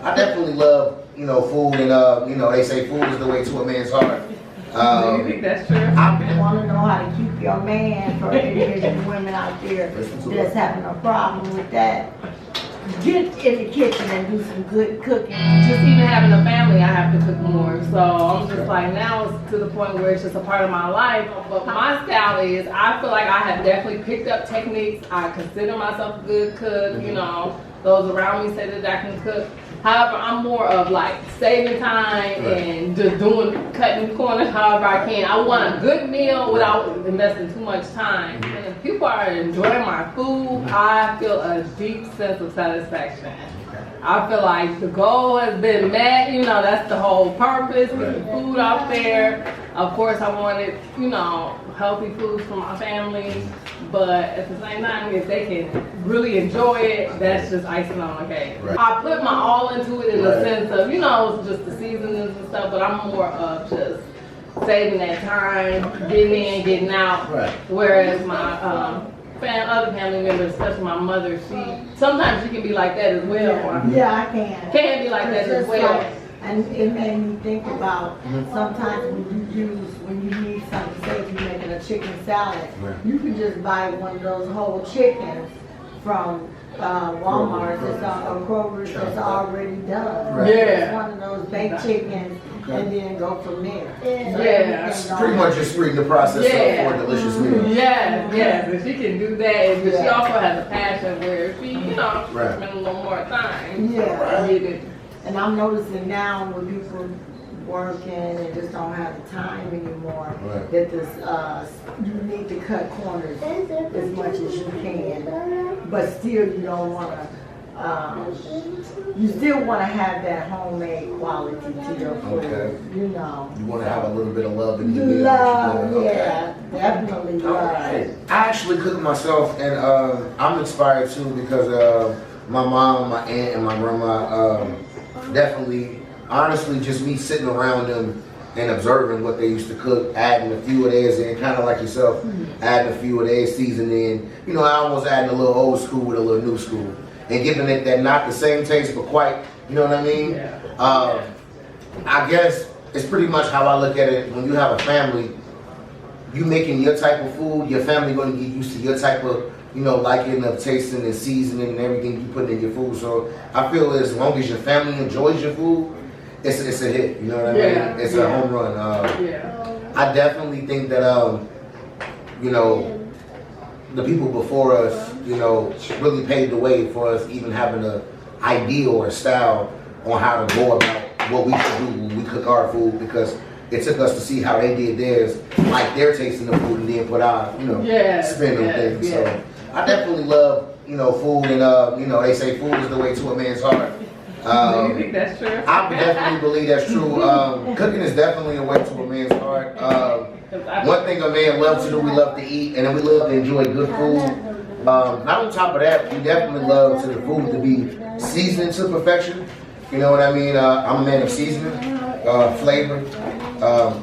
I definitely love, food, and they say food is the way to a man's heart. Do you think that's true? I want to know how to keep your man for any women out there that's having a problem with that. Get in the kitchen and do some good cooking. Just even having a family, I have to cook more. So I'm just like, now it's to the point where it's just a part of my life. But my style is, I feel like I have definitely picked up techniques. I consider myself a good cook. Those around me say that I can cook. However, I'm more of like saving time and just cutting corners however I can. I want a good meal without investing too much time. And if people are enjoying my food, I feel a deep sense of satisfaction. I feel like the goal has been met, that's the whole purpose, get the food out there. Of course, I wanted, healthy food for my family, but at the same time, if they can really enjoy it, that's just icing on the cake. Right. I put my all into it in the sense of, it's just the seasonings and stuff, but I'm more of just saving that time, getting in, getting out, whereas my other family members, especially my mother, sometimes she can be like that as well. Yeah, I can. Can be like that as well. And it made me think about sometimes when you need something, say if you're making a chicken salad, you can just buy one of those whole chickens from Walmart or Kroger that's already done. It's one of those baked chickens. And then go from there. It's pretty much just speeding the process up for a delicious meal. Yes, and she can do that. But she also has a passion where she, spend a little more time. And I'm noticing now when people working and just don't have the time anymore, that you need to cut corners as much as you can, but still you don't want to. You still want to have that homemade quality to your food, You want to have a little bit of love in your meal. Definitely love. I actually cook myself, and I'm inspired too because my mom, my aunt, and my grandma definitely, honestly, just me sitting around them and observing what they used to cook, adding a few of theirs in, kind of like yourself, adding a few of theirs seasoning. I almost adding a little old school with a little new school. And giving it that not the same taste, but quite, you know what I mean? I guess it's pretty much how I look at it. When you have a family, you making your type of food, your family going to get used to your type of, liking of tasting and seasoning and everything you put in your food. So I feel as long as your family enjoys your food, it's a hit. You know what I mean? It's a home run. I definitely think that, the people before us, really paved the way for us even having an idea or a style on how to go about what we should do when we cook our food, because it took us to see how they did theirs, like they're tasting the food and then put our, spin on things. So I definitely love, food, and they say food is the way to a man's heart. Do you think that's true? I definitely believe that's true. Cooking is definitely a way to a man's heart. One thing a man loves to do, we love to eat, and then we love to enjoy good food. Not on top of that, we definitely love to the food to be seasoned to perfection. You know what I mean? I'm a man of seasoning, flavor,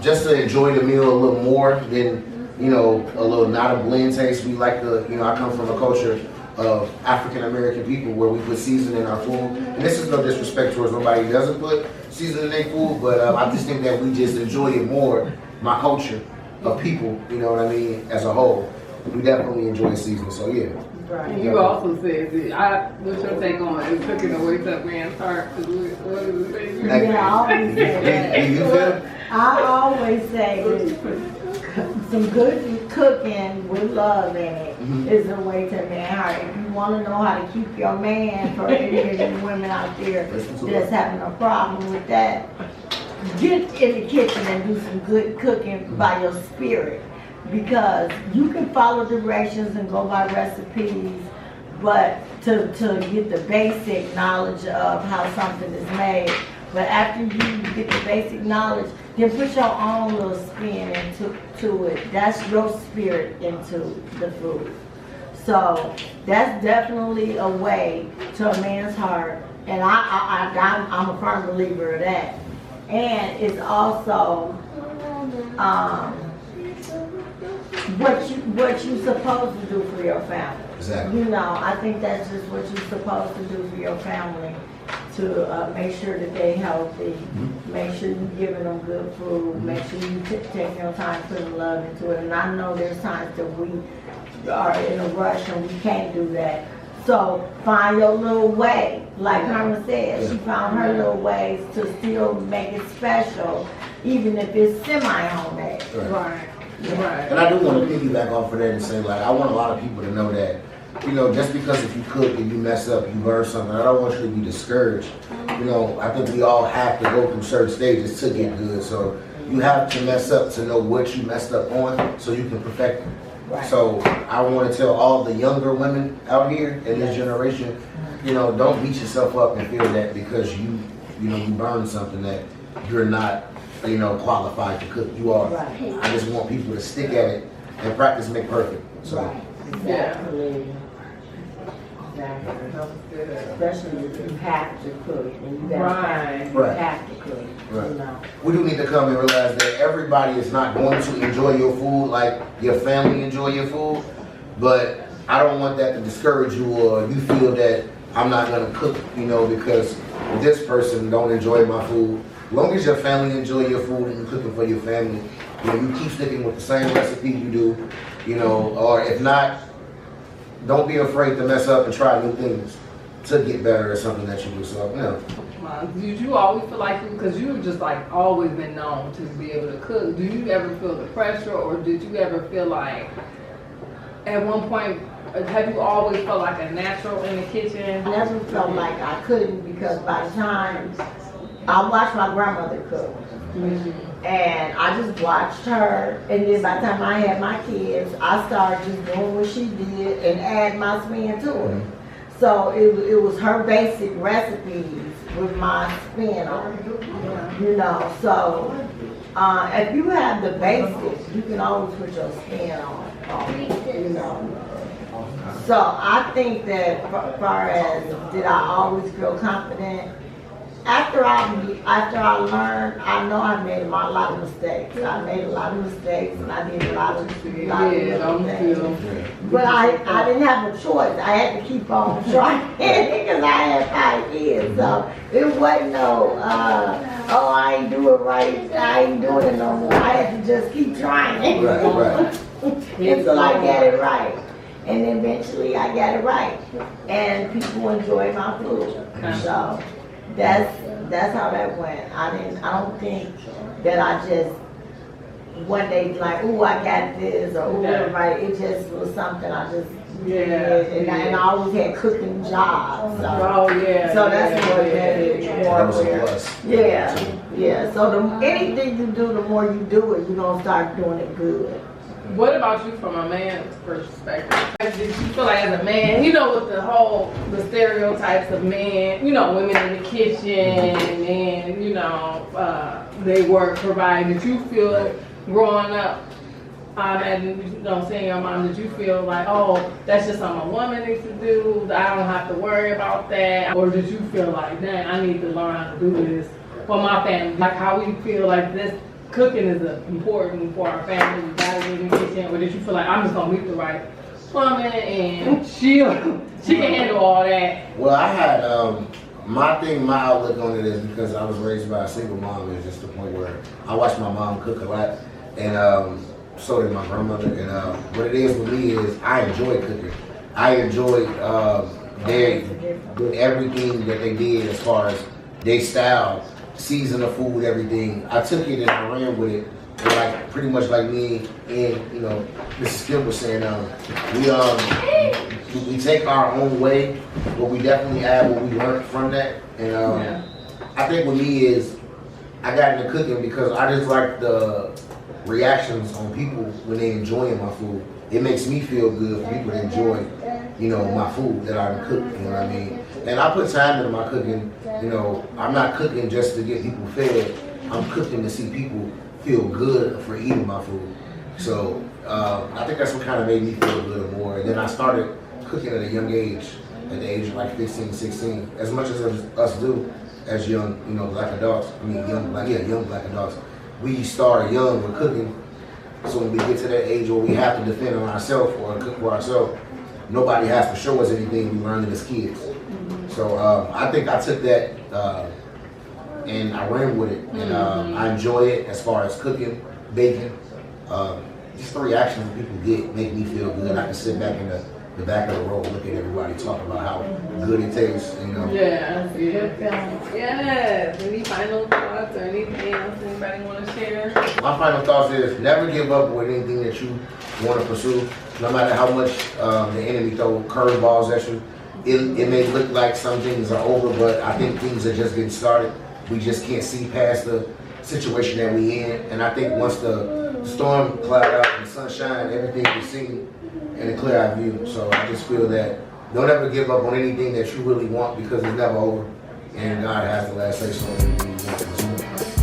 just to enjoy the meal a little more than, a little not a blend taste. We like to, I come from a culture of African American people where we put seasoning in our food. And this is no disrespect towards nobody who doesn't put seasoning in their food, but I just think that we just enjoy it more, my culture of people, you know what I mean, as a whole. We definitely enjoy seasoning, so yeah. Right. You also said that what's your take on is cooking the way to a man's heart? What is it? I always say that. I always say some good cooking with love in it is the way to a man's heart. If you want to know how to keep your man, for any women out there that's having a problem with that, get in the kitchen and do some good cooking by your spirit. Because you can follow directions and go by recipes, but to get the basic knowledge of how something is made. But after you get the basic knowledge, then put your own little spin into it. That's your spirit into the food. So that's definitely a way to a man's heart, and I'm a firm believer of that. And it's also what you supposed to do for your family. Exactly. I think that's just what you're supposed to do for your family. to make sure that they're healthy, make sure you're giving them good food, make sure you take your time putting love into it. And I know there's times that we are in a rush and we can't do that. So find your little way. Like Herman said, she found her little ways to still make it special, even if it's semi-homemade. Right. And I do want to piggyback off of that and say, like, I want a lot of people to know that, you know, just because if you cook and you mess up, you learn something. I don't want you to be discouraged. You know, I think we all have to go through certain stages to get good. So you have to mess up to know what you messed up on so you can perfect it. Right. So I want to tell all the younger women out here in this generation, you know, don't beat yourself up and feel that because you burned something that you're not, you know, qualified to cook. You are. Right. I just want people to stick at it and practice make perfect. So. Right. Exactly. Especially if you have to cook and you got family, you have to cook. Right. You know. We do need to come and realize that everybody is not going to enjoy your food like your family enjoy your food, but I don't want that to discourage you or you feel that I'm not going to cook, you know, because this person don't enjoy my food. As long as your family enjoy your food and you're cooking for your family, you know, you keep sticking with the same recipe you do, you know, or if not, don't be afraid to mess up and try new things to get better at something that you do. So, you know. Did you always feel like, because you've just like always been known to be able to cook, do you ever feel the pressure or did you ever feel like, at one point, have you always felt like a natural in the kitchen? I never felt like I couldn't because by the time I watched my grandmother cook. And I just watched her, and then by the time I had my kids, I started just doing what she did and add my spin to it. So it was her basic recipes with my spin on it, you know. So if you have the basics, you can always put your spin on it, you know. So I think that as far as did I always feel confident? After I learned, I know I made a lot of mistakes. I made a lot of mistakes and I did a lot of things. But I didn't have a choice. I had to keep on trying because I had 5 kids. So it wasn't no, oh, I ain't do it right. I ain't doing it no more. I had to just keep trying. Right. Until I got it right. And eventually I got it right. And people enjoy my food. So that's how that went. I don't think that I just one day like, ooh, I got this or ooh, right. It just was something I just did, and I always had cooking jobs. So, so that's what made it more weird. Yeah. So anything you do, the more you do it, you're gonna start doing it good. What about you from a man's perspective? Did you feel like as a man, you know, with the stereotypes of men, you know, women in the kitchen and, you know, they work, provide, did you feel growing up and, you know, seeing your mom, did you feel like, oh, that's just something a woman needs to do, I don't have to worry about that? Or did you feel like, dang, I need to learn how to do this for my family? Like how we feel like this cooking is important for our family. We gotta get in the kitchen. Or did you feel like I'm just gonna meet the right woman and she can handle all that? Well, I had my outlook on it is because I was raised by a single mom. Is just the point where I watched my mom cook a lot, and so did my grandmother. And what it is with me is I enjoy cooking. I enjoy everything that they did as far as their style. Season of food, everything. I took it and I ran with it. And like pretty much like me and you know, Mrs. Skip was saying, we take our own way, but we definitely add what we learned from that. And I think with me is I got into cooking because I just like the reactions on people when they enjoying my food. It makes me feel good for people to enjoy, you know, my food that I cook, you know what I mean? And I put time into my cooking, you know, I'm not cooking just to get people fed, I'm cooking to see people feel good for eating my food. So I think that's what kind of made me feel good more. And then I started cooking at a young age, at the age of like 15, 16, as much as us do as young, you know, black adults, young black adults. We start young with cooking. So when we get to that age where we have to defend on ourselves or cook for ourselves, nobody has to show us anything. We learned it as kids. So I think I took that and I ran with it, and I enjoy it as far as cooking, baking. Just the reactions that people get make me feel good. I can sit back in the back of the road, look at everybody talk about how good it tastes, you know. Yeah. Good feeling. Yes. Any final thoughts or anything else anybody want to share? My final thoughts is never give up with anything that you want to pursue, no matter how much the enemy throw curveballs at you. It may look like some things are over, but I think things are just getting started. We just can't see past the situation that we in, and I think once the storm cloud out and the sunshine, everything is seen in a clear eye view. So I just feel that don't ever give up on anything that you really want, because it's never over, and God has the last say so on anything you want to pursue.